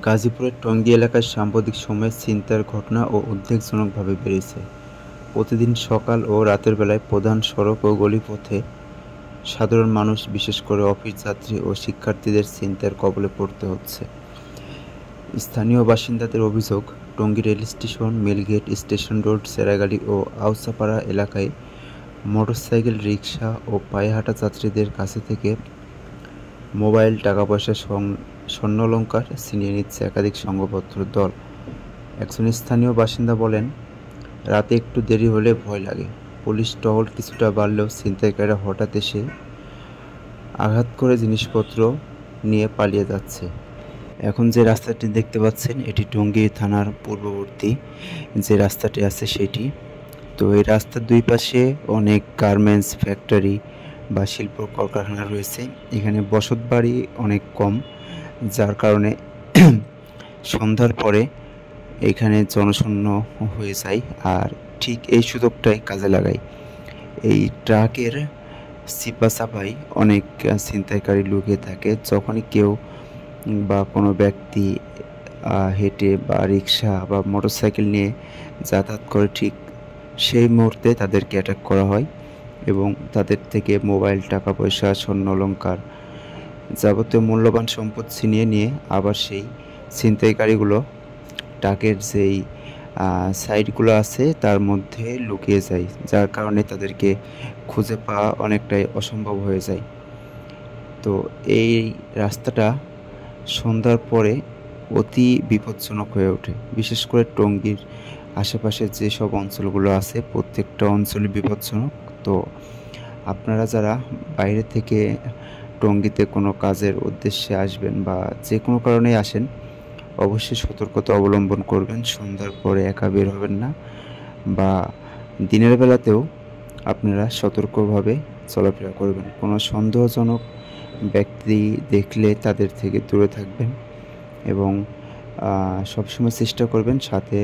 গাজীপুরের টঙ্গী এলাকায় সাম্প্রতিক সময়ে ছিনতাইয়ের ঘটনা উদ্বেগজনকভাবে বেড়েছে। প্রতিদিন সকাল ও রাতের বেলায় প্রধান সড়ক ও গলিপথে সাধারণ মানুষ, বিশেষ করে অফিস যাত্রী ও শিক্ষার্থীদের ছিনতাইয়ের কবলে পড়তে হচ্ছে। স্থানীয় বাসিন্দাদের অভিযোগ, Tongi rail station, mill gate, station road, সেরাগাড়ি ও আউসাপাড়া এলাকায় মোটরসাইকেল, রিকশা ও পায়ে হাঁটা যাত্রীদের কাছে থেকে মোবাইল, টাকা-পয়সা, স্বর্ণালংকার ছিনিয়ে নিচ্ছে একাধিক সংঘবদ্ধ দল। একজন স্থানীয় বাসিন্দা বলেন, রাতে একটু দেরি হলে ভয় লাগে। পুলিশ টহল কিছুটা বাড়লেও ছিনতাইকারীরা হঠাৎ এসে আঘাত করে জিনিসপত্র নিয়ে পালিয়ে যাচ্ছে। এখন যে রাস্তাটি দেখতে পাচ্ছেন, এটি টঙ্গী থানার পূর্ববর্তী যে রাস্তাটি আছে সেটি। তো এই রাস্তার দুই পাশে অনেক গার্মেন্টস ফ্যাক্টরি বা শিল্প কলকারখানা রয়েছে। এখানে বসতবাড়ি অনেক কম, যার কারণে সন্ধ্যার পরে এখানে জনশূন্য হয়ে যায়। আর ঠিক এই সুযোগটাই কাজে লাগায় এই ট্রাকের চিপাচাপায় অনেক ছিনতাইকারী লুকিয়ে থাকে। যখনই কেউ বা কোনো ব্যক্তি হেঁটে বা রিক্সা বা মোটরসাইকেল নিয়ে যাতায়াত করে, ঠিক সেই মুহূর্তে তাদেরকে অ্যাটাক করা হয় এবং তাদের থেকে মোবাইল, টাকা পয়সা, স্বর্ণালংকার, যাবতীয় মূল্যবান সম্পদ ছিনিয়ে নিয়ে আবার সেই ছিনতাইকারীগুলো ট্রাকের যেই সাইডগুলো আছে তার মধ্যে লুকিয়ে যায়, যার কারণে তাদেরকে খুঁজে পাওয়া অনেকটাই অসম্ভব হয়ে যায়। তো এই রাস্তাটা সন্ধ্যার পরে অতি বিপজ্জনক হয়ে ওঠে। বিশেষ করে টঙ্গীর আশেপাশে যেসব অঞ্চলগুলো আছে প্রত্যেকটা অঞ্চলই বিপজ্জনক। তো আপনারা যারা বাইরে থেকে টঙ্গীতে কোনো কাজের উদ্দেশ্যে আসবেন বা যে কোনো কারণেই আসেন, অবশ্যই সতর্কতা অবলম্বন করবেন। সন্ধ্যার পরে একা বের হবেন না, বা দিনের বেলাতেও আপনারা সতর্কভাবে চলাফেরা করবেন। কোনো সন্দেহজনক ব্যক্তি দেখলে তাদের থেকে দূরে থাকবেন এবং সবসময় চেষ্টা করবেন সাথে